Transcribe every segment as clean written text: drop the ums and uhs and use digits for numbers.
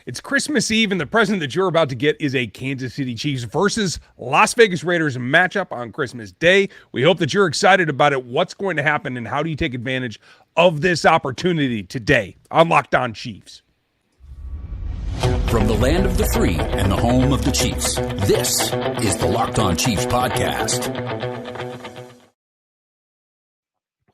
It's Christmas Eve, and the present that you're about to get is a Kansas City Chiefs versus Las Vegas Raiders matchup on Christmas Day. We hope that you're excited about it. What's going to happen, and how do you take advantage of this opportunity today on Locked On Chiefs? From the land of the free and the home of the Chiefs, this is the Locked On Chiefs podcast.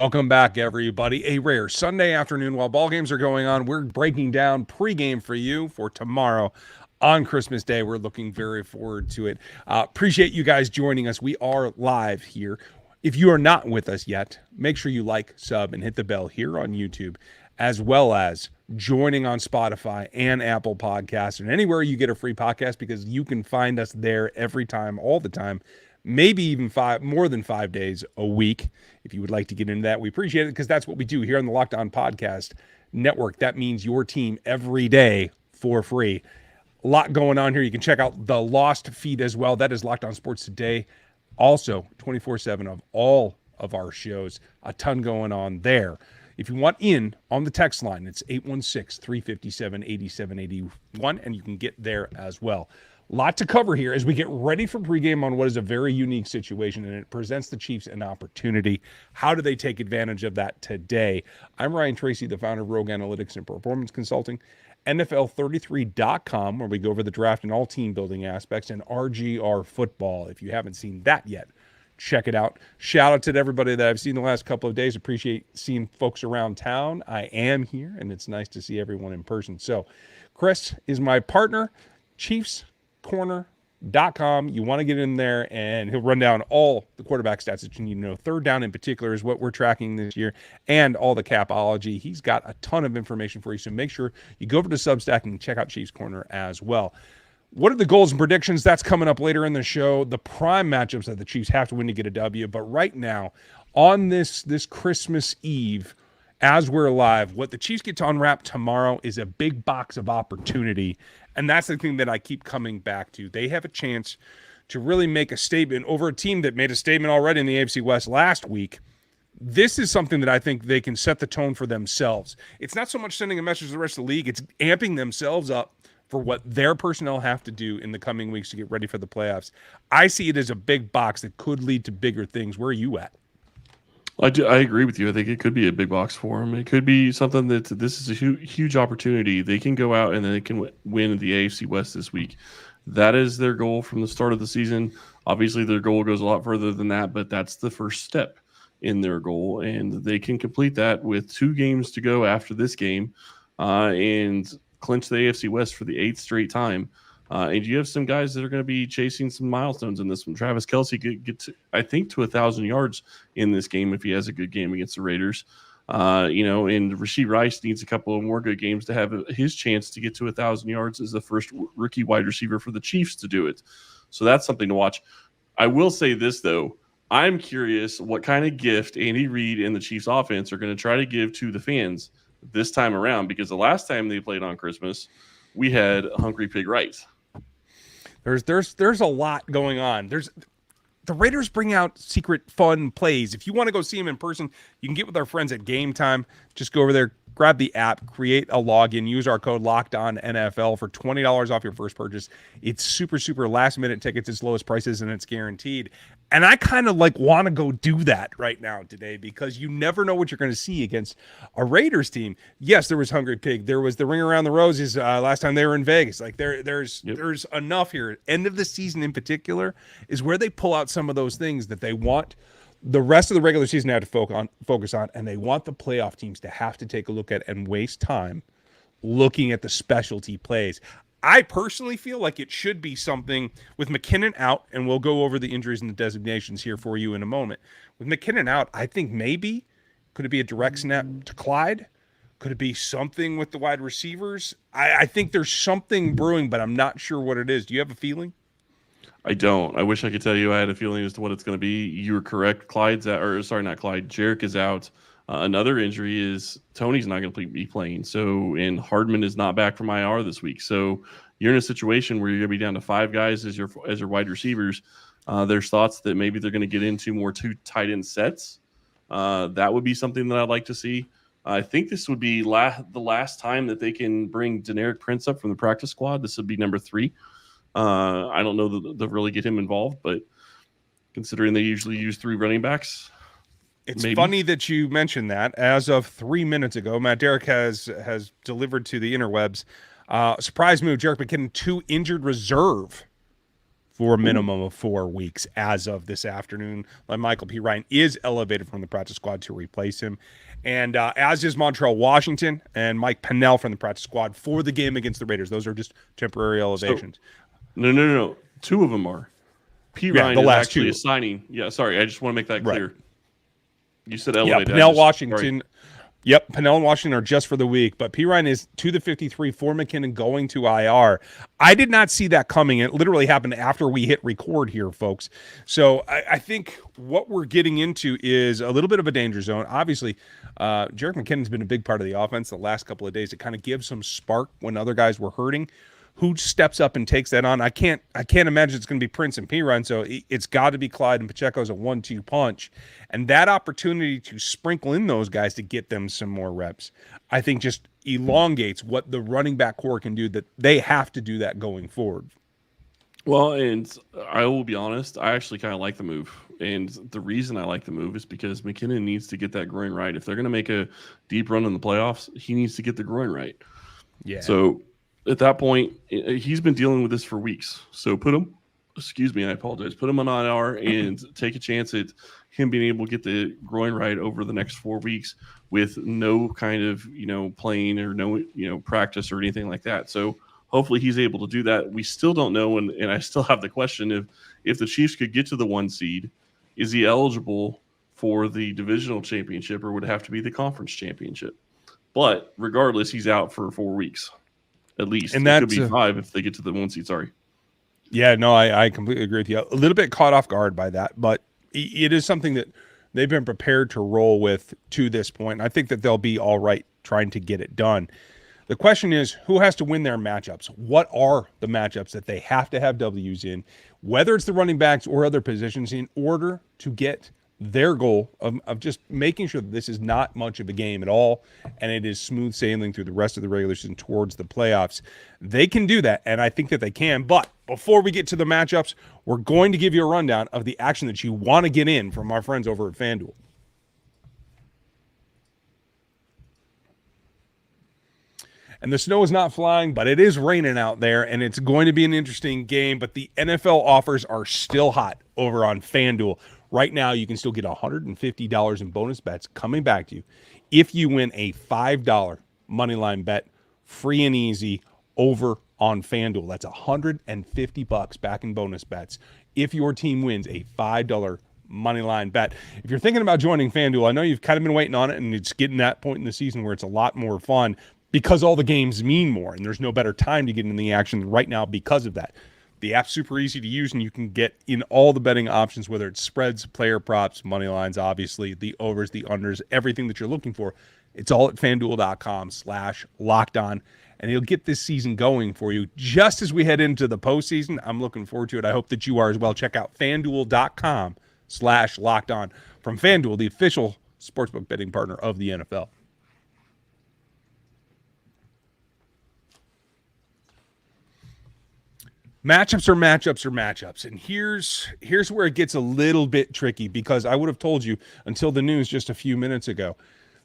Welcome back, everybody. A rare Sunday afternoon while ball games are going on. We're breaking down pregame for you for tomorrow on Christmas Day. We're looking very forward to it. Appreciate you guys joining us. We are live here. If you are not with us yet, make sure you like, sub, and hit the bell here on YouTube, as well as joining on Spotify and Apple Podcasts and anywhere you get a free podcast, because you can find us there every time, all the time, maybe even more than 5 days a week. If you would like to get into that, we appreciate it, because that's what we do here on the Locked On Podcast Network. That means your team every day for free. A lot going on here. You can check out the Lost feed as well. That is Locked On Sports Today. Also, 24/7 of all of our shows. A ton going on there. If you want in on the text line, it's 816-357-8781, and you can get there as well. Lot to cover here as we get ready for pregame on what is a very unique situation, and it presents the Chiefs an opportunity. How do they take advantage of that today? I'm Ryan Tracy, the founder of Rogue Analytics and Performance Consulting, NFL33.com, where we go over the draft and all team building aspects, and RGR Football. If you haven't seen that yet, check it out. Shout out to everybody that I've seen the last couple of days. Appreciate seeing folks around town. I am here, and it's nice to see everyone in person. So Chris is my partner, ChiefsCorner.com. You want to get in there, and he'll run down all the quarterback stats that you need to know. Third down in particular is what we're tracking this year, and all the capology. He's got a ton of information for you, so make sure you go over to Substack and check out Chiefs Corner as well. What are the goals and predictions? That's coming up later in the show. The prime matchups that the Chiefs have to win to get a W. But right now, on this Christmas Eve, as we're live, what the Chiefs get to unwrap tomorrow is a big box of opportunity. And that's the thing that I keep coming back to. They have a chance to really make a statement over a team that made a statement already in the AFC West last week. This is something that I think they can set the tone for themselves. It's not so much sending a message to the rest of the league. It's amping themselves up for what their personnel have to do in the coming weeks to get ready for the playoffs. I see it as a big box that could lead to bigger things. Where are you at? I agree with you. I think it could be a big box for them. It could be something that this is a huge opportunity. They can go out and they can win the AFC West this week. That is their goal from the start of the season. Obviously, their goal goes a lot further than that, but that's the first step in their goal, and they can complete that with 2 games to go after this game, and clinch the AFC West for the 8th straight time. And you have some guys that are going to be chasing some milestones in this one. Travis Kelce could get to, I think, to 1,000 yards in this game if he has a good game against the Raiders. And Rashee Rice needs a couple of more good games to have his chance to get to 1,000 yards as the first rookie wide receiver for the Chiefs to do it. So that's something to watch. I will say this, though. I'm curious what kind of gift Andy Reid and the Chiefs offense are going to try to give to the fans this time around, because the last time they played on Christmas, we had Hungry Pig Rice. There's a lot going on. The Raiders bring out secret fun plays. If you want to go see them in person, you can get with our friends at Gametime. Just go over there, grab the app, create a login, use our code LOCKEDONNFL for $20 off your first purchase. It's super last minute tickets, its lowest prices, and it's guaranteed. And I kind of want to go do that right now today, because you never know what you're going to see against a Raiders team. Yes, there was Hungry Pig. There was the Ring Around the Roses last time they were in Vegas. There's enough here. End of the season in particular is where they pull out some of those things that they want the rest of the regular season to have to focus on, and they want the playoff teams to have to take a look at and waste time looking at the specialty plays. I personally feel like it should be something with McKinnon out, and we'll go over the injuries and the designations here for you in a moment. With McKinnon out, I think maybe, could it be a direct snap to Clyde? Could it be something with the wide receivers? I think there's something brewing, but I'm not sure what it is. Do you have a feeling? I don't. I wish I could tell you I had a feeling as to what it's going to be. You were correct. Jarek is out. Another injury is Tony's not going to be playing. And Hardman is not back from IR this week. So you're in a situation where you're going to be down to 5 guys as your wide receivers. There's thoughts that maybe they're going to get into more 2 tight end sets. That would be something that I'd like to see. I think this would be the last time that they can bring Deneric Prince up from the practice squad. This would be number 3. I don't know that they'll really get him involved, but considering they usually use 3 running backs, it's funny that you mentioned that. As of 3 minutes ago, Matt Derrick has delivered to the interwebs. Surprise move, Jerick McKinnon to injured reserve for a minimum of 4 weeks as of this afternoon. Michael P. Ryan is elevated from the practice squad to replace him. And as is Montreal Washington and Mike Pennell from the practice squad for the game against the Raiders. Those are just temporary elevations. So, no. 2 of them are. P. Ryan is actually assigning. Yeah, sorry. I just want to make that clear. Right. You said elevated. Yeah, Pennell, Washington. Sorry. Yep, Pennell and Washington are just for the week, but P. Ryan is to the 53 for McKinnon going to IR. I did not see that coming. It literally happened after we hit record here, folks. So I think what we're getting into is a little bit of a danger zone. Obviously, Jerick McKinnon's been a big part of the offense the last couple of days. It kind of gives some spark when other guys were hurting. Who steps up and takes that on? I can't imagine it's going to be Prince and P-Ryan, so it's got to be Clyde and Pacheco as a 1-2 punch. And that opportunity to sprinkle in those guys to get them some more reps, I think just elongates what the running back core can do, that they have to do that going forward. Well, and I will be honest, I actually kind of like the move. And the reason I like the move is because McKinnon needs to get that groin right. If they're going to make a deep run in the playoffs, he needs to get the groin right. Yeah. So at that point, he's been dealing with this for weeks. So put him on IR and take a chance at him being able to get the groin right over the next 4 weeks with no kind of, playing or no, practice or anything like that. So hopefully he's able to do that. We still don't know. And I still have the question if the Chiefs could get to the 1 seed, is he eligible for the divisional championship or would it have to be the conference championship? But regardless, he's out for 4 weeks. At least. And that could be 5 if they get to the 1 seed. Sorry. Yeah, no, I completely agree with you. A little bit caught off guard by that, but it is something that they've been prepared to roll with to this point. I think that they'll be all right trying to get it done. The question is, who has to win their matchups? What are the matchups that they have to have W's in, whether it's the running backs or other positions, in order to get their goal of just making sure that this is not much of a game at all and it is smooth sailing through the rest of the regular season towards the playoffs. They can do that, and I think that they can. But before we get to the matchups, we're going to give you a rundown of the action that you want to get in from our friends over at FanDuel. And the snow is not flying, but it is raining out there, and it's going to be an interesting game. But the NFL offers are still hot over on FanDuel. Right now, you can still get $150 in bonus bets coming back to you if you win a $5 moneyline bet, free and easy, over on FanDuel. That's $150 back in bonus bets if your team wins a $5 moneyline bet. If you're thinking about joining FanDuel, I know you've kind of been waiting on it, and it's getting that point in the season where it's a lot more fun because all the games mean more, and there's no better time to get in the action right now because of that. The app's super easy to use, and you can get in all the betting options, whether it's spreads, player props, money lines, obviously, the overs, the unders, everything that you're looking for. It's all at FanDuel.com/lockedon, and it'll get this season going for you just as we head into the postseason. I'm looking forward to it. I hope that you are as well. Check out FanDuel.com/lockedon from FanDuel, the official sportsbook betting partner of the NFL. Matchups are matchups are matchups. And here's where it gets a little bit tricky, because I would have told you until the news just a few minutes ago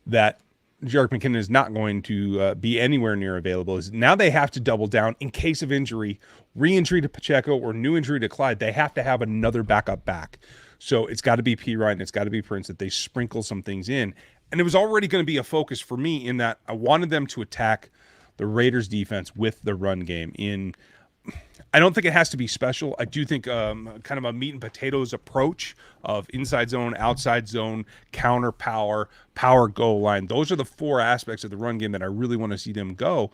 that Jerick McKinnon is not going to be anywhere near available. Now they have to double down in case of injury, re-injury to Pacheco or new injury to Clyde. They have to have another backup back. So it's got to be P. Ryan. It's got to be Prince, that they sprinkle some things in. And it was already going to be a focus for me in that I wanted them to attack the Raiders defense with the run game. I don't think it has to be special. I do think kind of a meat and potatoes approach of inside zone, outside zone, counter power, power goal line. Those are the 4 aspects of the run game that I really want to see them go.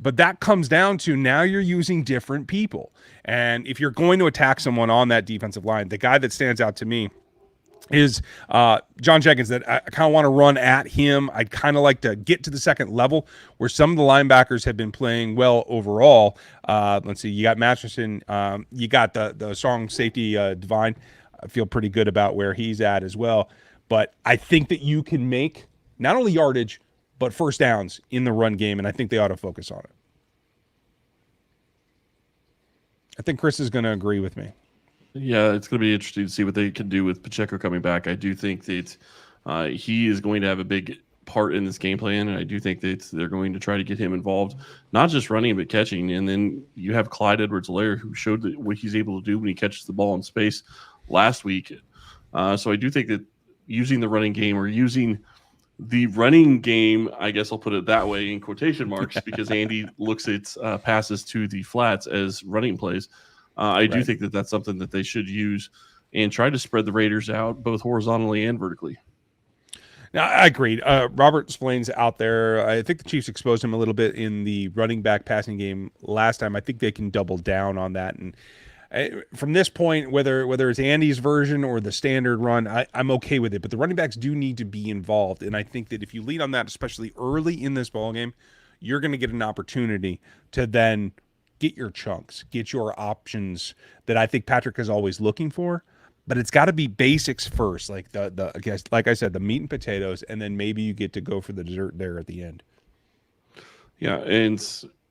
But that comes down to now you're using different people. And if you're going to attack someone on that defensive line, the guy that stands out to me is John Jenkins, that I kind of want to run at him. I'd kind of like to get to the second level where some of the linebackers have been playing well overall. Let's see, you got Masterson, you got the strong safety Divine. I feel pretty good about where he's at as well. But I think that you can make not only yardage, but first downs in the run game, and I think they ought to focus on it. I think Chris is going to agree with me. Yeah, it's going to be interesting to see what they can do with Pacheco coming back. I do think that he is going to have a big part in this game plan, and I do think that they're going to try to get him involved, not just running but catching. And then you have Clyde Edwards-Helaire, who showed what he's able to do when he catches the ball in space last week. So I do think that using the running game, or using the running game, I guess I'll put it that way in quotation marks, because Andy looks at passes to the flats as running plays. I do think that that's something that they should use and try to spread the Raiders out both horizontally and vertically. Now, I agreed. Robert Splain's out there. I think the Chiefs exposed him a little bit in the running back passing game last time. I think they can double down on that. And from this point, whether it's Andy's version or the standard run, I'm okay with it. But the running backs do need to be involved. And I think that if you lead on that, especially early in this ballgame, you're going to get an opportunity to then get your chunks, get your options that I think Patrick is always looking for. But it's got to be basics first, like I guess, like I said, the meat and potatoes, and then maybe you get to go for the dessert there at the end. Yeah, and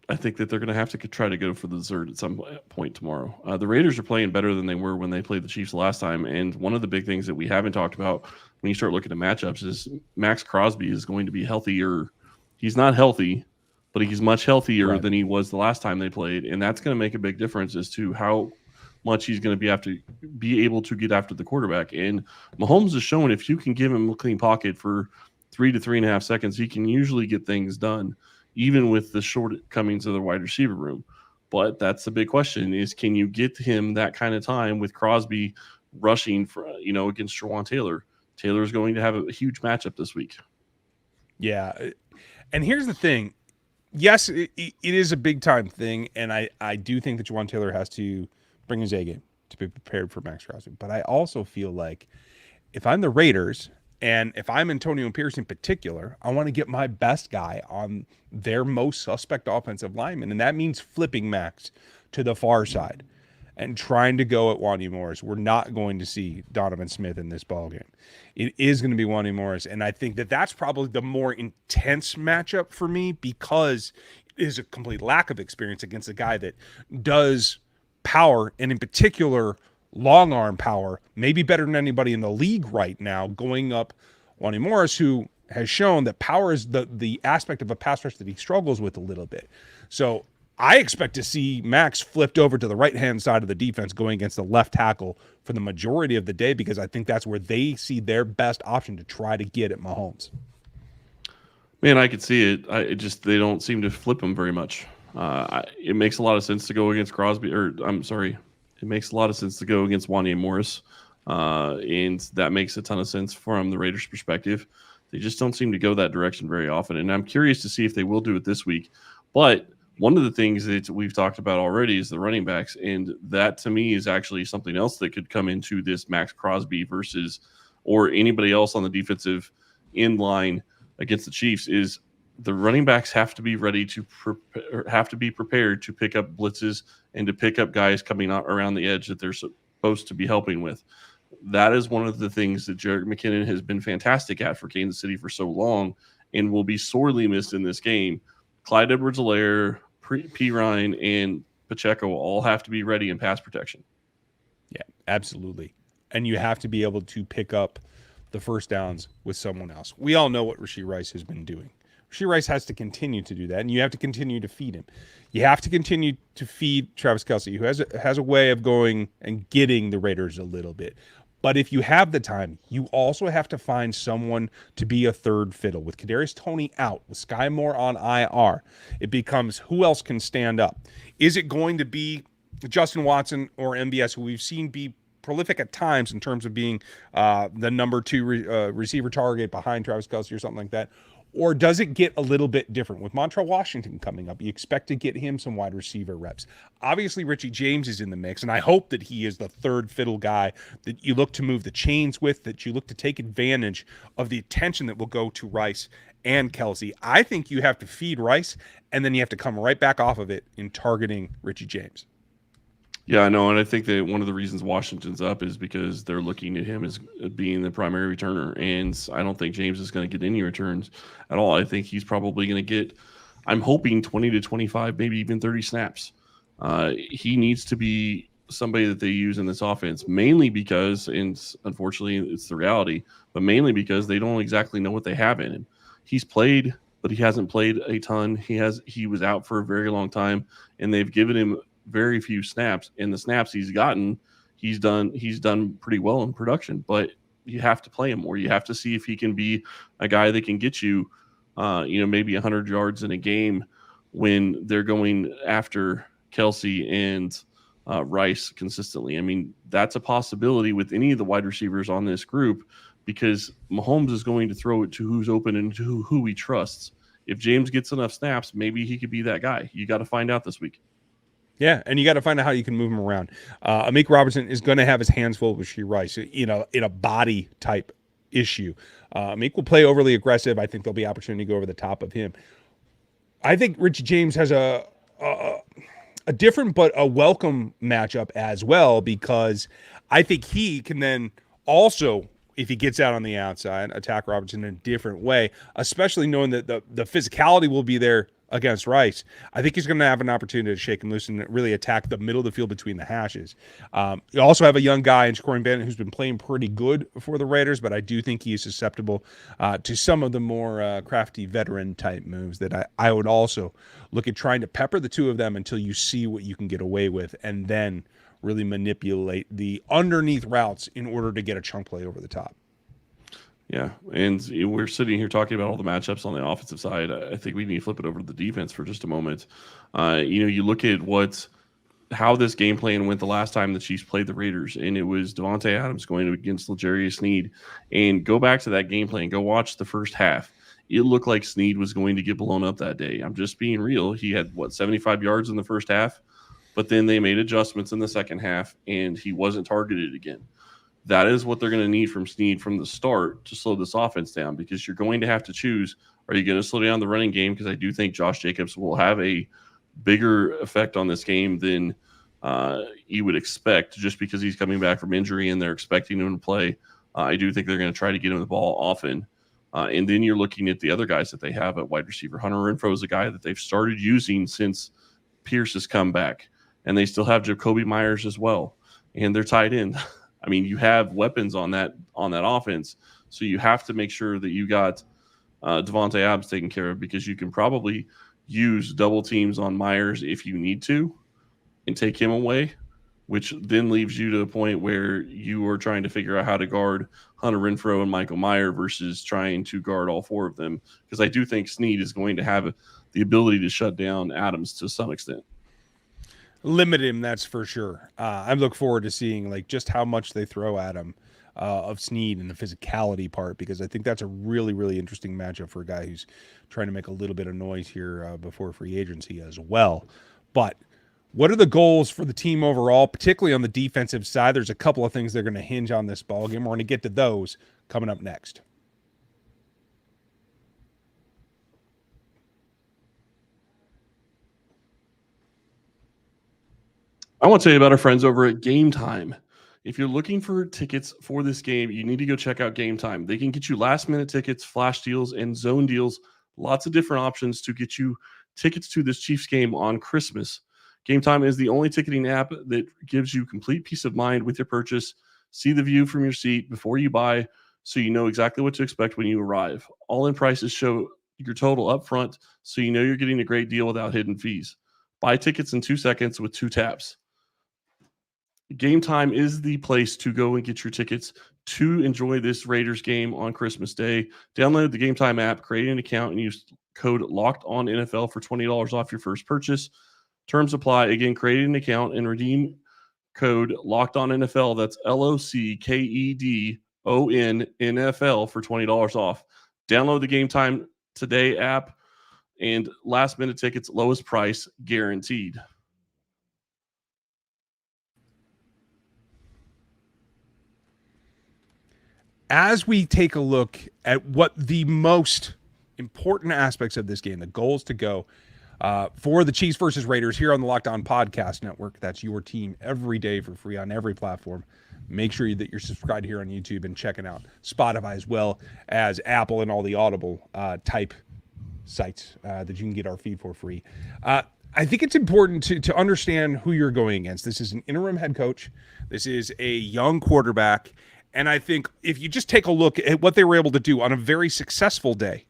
I think that they're going to have to try to go for the dessert at some point tomorrow. The Raiders are playing better than they were when they played the Chiefs last time, and one of the big things that we haven't talked about when you start looking at matchups is Max Crosby is going to be healthier. He's not healthy, but he's much healthier than he was the last time they played, and that's going to make a big difference as to how much he's going to be able to get after the quarterback. And Mahomes has shown if you can give him a clean pocket for 3 to 3.5 seconds, he can usually get things done, even with the shortcomings of the wide receiver room. But that's the big question: is can you get him that kind of time with Crosby rushing for against Jawan Taylor? Taylor's going to have a huge matchup this week. Yeah, and here's the thing: yes, it is a big time thing, and I do think that Jawan Taylor has to bring his A game to be prepared for Max Crosby. But I also feel like if I'm the Raiders, and if I'm Antonio Pierce in particular, I want to get my best guy on their most suspect offensive lineman, and that means flipping Max to the far side and trying to go at Wanya Morris. We're not going to see Donovan Smith in this ballgame. It is going to be Wanya Morris, and I think that that's probably the more intense matchup for me, because it is a complete lack of experience against a guy that does power, and in particular long arm power, maybe better than anybody in the league right now, going up Wanya Morris, who has shown that power is the aspect of a pass rush that he struggles with a little bit. So I expect to see Max flipped over to the right-hand side of the defense going against the left tackle for the majority of the day, because I think that's where they see their best option to try to get at Mahomes. Man, I could see it. They don't seem to flip him very much. It makes a lot of sense to go against Crosby, it makes a lot of sense to go against Wanya Morris, and that makes a ton of sense from the Raiders' perspective. They just don't seem to go that direction very often, and I'm curious to see if they will do it this week. But one of the things that we've talked about already is the running backs, and that to me is actually something else that could come into this Max Crosby versus or anybody else on the defensive end line against the Chiefs is the running backs have to be ready to be prepared to pick up blitzes and to pick up guys coming out around the edge that they're supposed to be helping with. That is one of the things that Jerick McKinnon has been fantastic at for Kansas City for so long and will be sorely missed in this game. Clyde Edwards-Helaire, P. Ryan, and Pacheco all have to be ready in pass protection. Yeah, absolutely. And you have to be able to pick up the first downs with someone else. We all know what Rashee Rice has been doing. Rashee Rice has to continue to do that, and you have to continue to feed him. You have to continue to feed Travis Kelce, who has a way of going and getting the Raiders a little bit. But if you have the time, you also have to find someone to be a third fiddle. With Kadarius Toney out, with Sky Moore on IR, it becomes who else can stand up? Is it going to be Justin Watson or MBS, who we've seen be prolific at times in terms of being the number 2 receiver target behind Travis Kelce or something like that? Or does it get a little bit different? With Montrell Washington coming up, you expect to get him some wide receiver reps. Obviously, Richie James is in the mix, and I hope that he is the third fiddle guy that you look to move the chains with, that you look to take advantage of the attention that will go to Rice and Kelce. I think you have to feed Rice, and then you have to come right back off of it in targeting Richie James. Yeah, I know, and I think that one of the reasons Washington's up is because they're looking at him as being the primary returner, and I don't think James is going to get any returns at all. I think he's probably going to get, I'm hoping 20 to 25, maybe even 30 snaps. He needs to be somebody that they use in this offense, mainly because, and unfortunately it's the reality, but mainly because they don't exactly know what they have in him. He's played, but he hasn't played a ton. He was out for a very long time, and they've given him very few snaps. And the snaps he's gotten, he's done pretty well in production. But you have to play him more. You have to see if he can be a guy that can get you, maybe 100 yards in a game when they're going after Kelce and Rice consistently. I mean, that's a possibility with any of the wide receivers on this group, because Mahomes is going to throw it to who's open and to who he trusts. If James gets enough snaps, maybe he could be that guy. You got to find out this week. Yeah, and you got to find out how you can move him around. Amik Robertson is going to have his hands full with Rashee Rice, in a body type issue. Amik will play overly aggressive. I think there'll be opportunity to go over the top of him. I think Richie James has a different but a welcome matchup as well, because I think he can then also, if he gets out on the outside, attack Robertson in a different way, especially knowing that the physicality will be there against Rice. I think he's going to have an opportunity to shake him loose and really attack the middle of the field between the hashes. You also have a young guy in Jacory Bennett who's been playing pretty good for the Raiders, but I do think he is susceptible to some of the more crafty veteran type moves that I would also look at trying to pepper the two of them until you see what you can get away with, and then really manipulate the underneath routes in order to get a chunk play over the top. Yeah, and we're sitting here talking about all the matchups on the offensive side. I think we need to flip it over to the defense for just a moment. You look at how this game plan went the last time the Chiefs played the Raiders, and it was Davante Adams going against L'Jarius Sneed. And go back to that game plan. Go watch the first half. It looked like Sneed was going to get blown up that day. I'm just being real. He had, 75 yards in the first half? But then they made adjustments in the second half, and he wasn't targeted again. That is what they're going to need from Sneed from the start to slow this offense down, because you're going to have to choose, are you going to slow down the running game? Because I do think Josh Jacobs will have a bigger effect on this game than you would expect, just because he's coming back from injury and they're expecting him to play. I do think they're going to try to get him the ball often. And then you're looking at the other guys that they have at wide receiver. Hunter Renfrow is a guy that they've started using since Pierce has come back. And they still have Jacoby Myers as well. And they're tied in. I mean, you have weapons on that offense, so you have to make sure that you got Davante Adams taken care of, because you can probably use double teams on Myers if you need to and take him away, which then leaves you to the point where you are trying to figure out how to guard Hunter Renfrow and Michael Mayer versus trying to guard all four of them, because I do think Sneed is going to have the ability to shut down Adams to some extent. Limit him, that's for sure. I look forward to seeing just how much they throw at him of Sneed and the physicality part, because I think that's a really, really interesting matchup for a guy who's trying to make a little bit of noise here before free agency as well. But what are the goals for the team overall, particularly on the defensive side? There's a couple of things they're going to hinge on this ball game. We're going to get to those coming up next. I want to tell you about our friends over at Gametime. If you're looking for tickets for this game, you need to go check out Gametime. They can get you last-minute tickets, flash deals, and zone deals. Lots of different options to get you tickets to this Chiefs game on Christmas. Gametime is the only ticketing app that gives you complete peace of mind with your purchase. See the view from your seat before you buy, so you know exactly what to expect when you arrive. All-in prices show your total up front, so you know you're getting a great deal without hidden fees. Buy tickets in 2 seconds with 2 taps. Gametime is the place to go and get your tickets to enjoy this Raiders game on Christmas Day. Download the Gametime app, create an account, and use code LOCKEDONNFL for $20 off your first purchase. Terms apply. Again, create an account and redeem code LOCKEDONNFL. That's LOCKEDONNFL for $20 off. Download the Gametime Today app, and last-minute tickets, lowest price guaranteed. As we take a look at what the most important aspects of this game, the goals to go, for the Chiefs versus Raiders here on the Locked On Podcast Network. That's your team every day for free on every platform. Make sure that you're subscribed here on YouTube and checking out Spotify as well as Apple and all the Audible type sites that you can get our feed for free. I think it's important to understand who you're going against. This is an interim head coach. This is a young quarterback. And I think if you just take a look at what they were able to do on a very successful day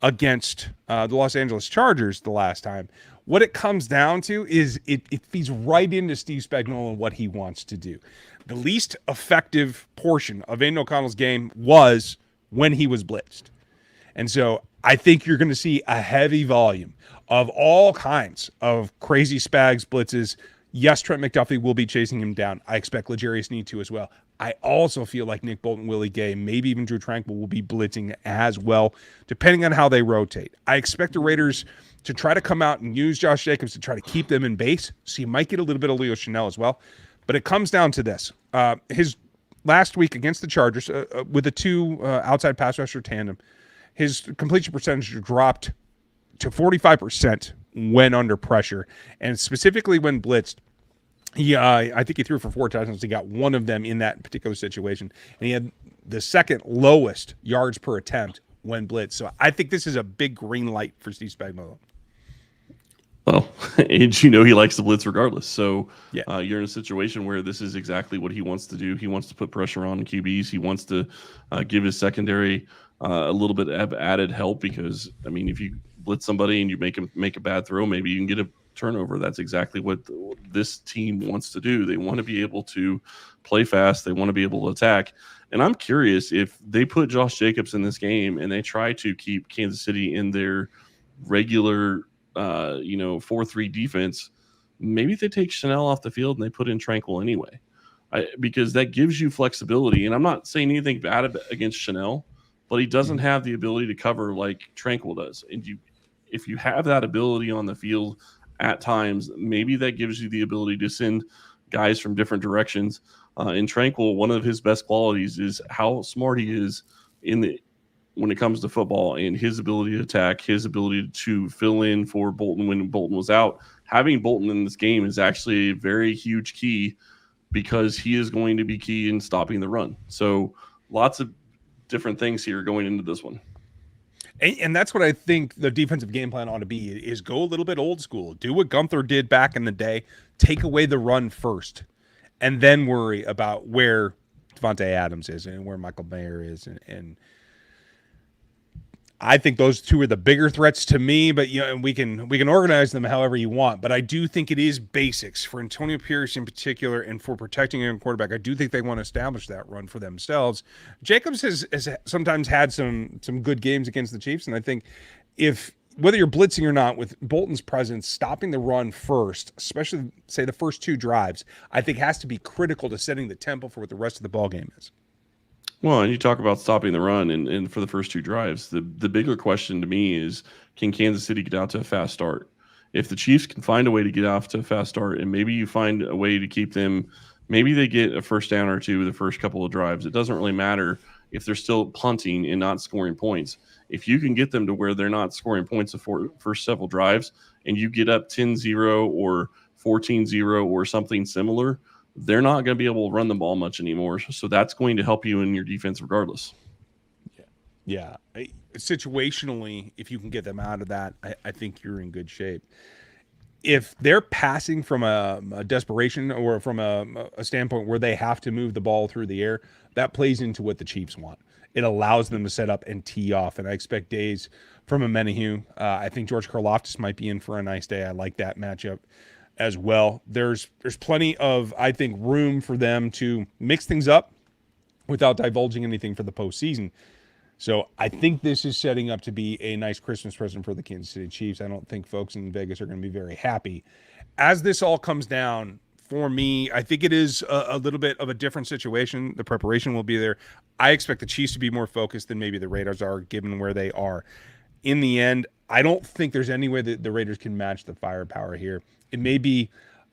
against the Los Angeles Chargers the last time, what it comes down to is it feeds right into Steve Spagnuolo and what he wants to do. The least effective portion of Aiden O'Connell's game was when he was blitzed. And so I think you're going to see a heavy volume of all kinds of crazy Spags blitzes. Yes, Trent McDuffie will be chasing him down. I expect L'Jarius Sneed to as well. I also feel like Nick Bolton, Willie Gay, maybe even Drew Tranquil will be blitzing as well, depending on how they rotate. I expect the Raiders to try to come out and use Josh Jacobs to try to keep them in base. So you might get a little bit of Leo Chanel as well. But it comes down to this. His last week against the Chargers, with the two outside pass rusher tandem, his completion percentage dropped to 45% when under pressure. And specifically when blitzed, I think he threw for 4 touchdowns. He got one of them in that particular situation. And he had the second lowest yards per attempt when blitzed. So I think this is a big green light for Steve Spagnuolo. Well, and he likes to blitz regardless. So yeah. You're in a situation where this is exactly what he wants to do. He wants to put pressure on QBs. He wants to give his secondary a little bit of added help because, I mean, if you blitz somebody and you make a bad throw, maybe you can get a turnover. That's exactly what this team wants to do. They want to be able to play fast. They want to be able to attack. And I'm curious if they put Josh Jacobs in this game and they try to keep Kansas City in their regular 4-3 defense, maybe they take Chanel off the field and they put in Tranquil anyway, because that gives you flexibility. And I'm not saying anything bad against Chanel, but he doesn't have the ability to cover like Tranquil does. And if you have that ability on the field at times, maybe that gives you the ability to send guys from different directions. In Tranquil, one of his best qualities is how smart he is when it comes to football and his ability to attack, his ability to fill in for Bolton when Bolton was out. Having Bolton in this game is actually a very huge key because he is going to be key in stopping the run. So lots of different things here going into this one. And that's what I think the defensive game plan ought to be, is go a little bit old school. Do what Gunther did back in the day. Take away the run first and then worry about where Devontae Adams is and where Michael Mayer is. And I think those two are the bigger threats to me, but and we can organize them however you want. But I do think it is basics for Antonio Pierce in particular, and for protecting a quarterback. I do think they want to establish that run for themselves. Jacobs has sometimes had some good games against the Chiefs, and I think whether you're blitzing or not, with Bolton's presence, stopping the run first, especially say the first 2 drives, I think has to be critical to setting the tempo for what the rest of the ball game is. Well, and you talk about stopping the run and for the first 2 drives, the bigger question to me is, can Kansas City get out to a fast start? If the Chiefs can find a way to get off to a fast start, and maybe you find a way to keep them, maybe they get a first down or 2 the first couple of drives. It doesn't really matter if they're still punting and not scoring points. If you can get them to where they're not scoring points the first several drives, and you get up 10-0 or 14-0 or something similar, they're not going to be able to run the ball much anymore. So that's going to help you in your defense regardless. Yeah. Situationally, if you can get them out of that, I think you're in good shape. If they're passing from a desperation or from a standpoint where they have to move the ball through the air, that plays into what the Chiefs want. It allows them to set up and tee off, and I expect days from a Menahue. I think George Karlaftis might be in for a nice day. I like that matchup as well. There's plenty of, I think, room for them to mix things up without divulging anything for the postseason. So I think this is setting up to be a nice Christmas present for the Kansas City Chiefs. I don't think folks in Vegas are going to be very happy. As this all comes down, for me, I think it is a little bit of a different situation. The preparation will be there. I expect the Chiefs to be more focused than maybe the Raiders are, given where they are. In the end, I don't think there's any way that the Raiders can match the firepower here. It may be,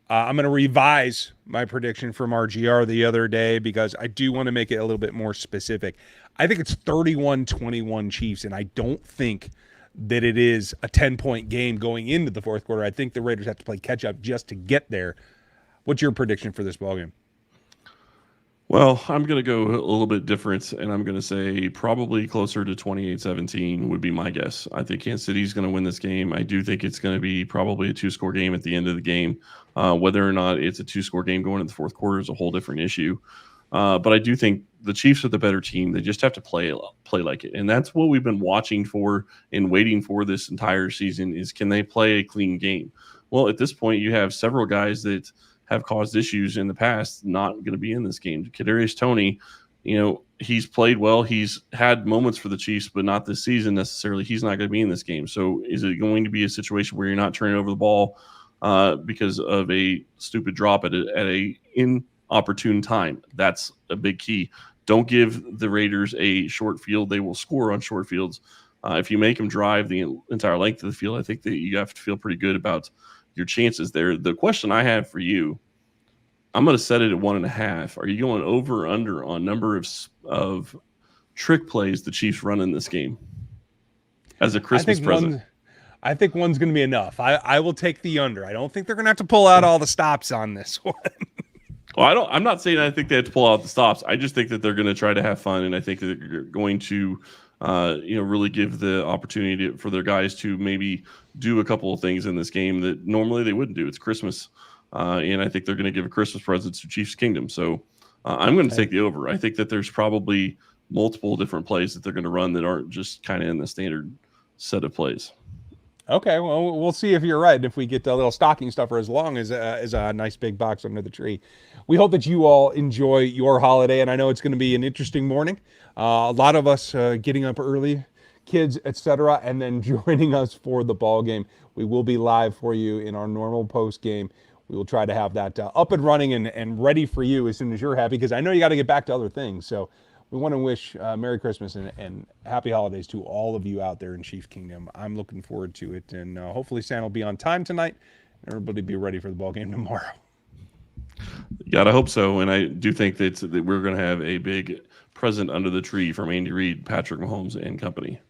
I'm going to revise my prediction from RGR the other day because I do want to make it a little bit more specific. I think it's 31-21 Chiefs, and I don't think that it is a 10-point game going into the fourth quarter. I think the Raiders have to play catch up just to get there. What's your prediction for this ballgame? Well, I'm going to go a little bit different, and I'm going to say probably closer to 28-17 would be my guess. I think Kansas City's going to win this game. I do think it's going to be probably a two-score game at the end of the game. Whether or not it's a two-score game going into the fourth quarter is a whole different issue. But I do think the Chiefs are the better team. They just have to play like it. And that's what we've been watching for and waiting for this entire season is, can they play a clean game? Well, at this point, you have several guys that have caused issues in the past not going to be in this game. Kadarius Toney, he's played well. He's had moments for the Chiefs, but not this season necessarily. He's not going to be in this game. So is it going to be a situation where you're not turning over the ball because of a stupid drop at a inopportune time? That's a big key. Don't give the Raiders a short field. They will score on short fields. If you make them drive the entire length of the field, I think that you have to feel pretty good about your chances there. The question I have for you, I'm going to set it at 1.5. Are you going over or under on number of trick plays the Chiefs run in this game as a Christmas present? I think one's going to be enough. I will take the under. I don't think they're going to have to pull out all the stops on this one. Well, I'm not saying I think they have to pull out the stops. I just think that they're going to try to have fun, and I think that they're going to really give the opportunity for their guys to maybe do a couple of things in this game that normally they wouldn't do. It's Christmas, and I think they're going to give a Christmas present to Chiefs Kingdom. So I'm going to take the over. I think that there's probably multiple different plays that they're going to run that aren't just kind of in the standard set of plays. Okay, well, we'll see if you're right. If we get a little stocking stuffer as long as a nice big box under the tree. We hope that you all enjoy your holiday, and I know it's going to be an interesting morning. A lot of us getting up early, kids, etc., and then joining us for the ball game. We will be live for you in our normal post game. We will try to have that up and running and ready for you as soon as you're happy, because I know you got to get back to other things. So we want to wish Merry Christmas and Happy Holidays to all of you out there in Chiefs Kingdom. I'm looking forward to it, and hopefully Santa will be on time tonight, and everybody be ready for the ball game tomorrow. You gotta hope so, and I do think that we're going to have a big present under the tree from Andy Reid, Patrick Mahomes, and company.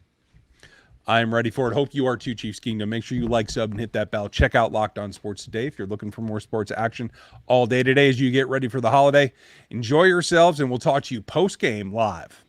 I'm ready for it. Hope you are too, Chiefs Kingdom. Make sure you like, sub, and hit that bell. Check out Locked On Sports today if you're looking for more sports action all day today as you get ready for the holiday. Enjoy yourselves, and we'll talk to you post-game live.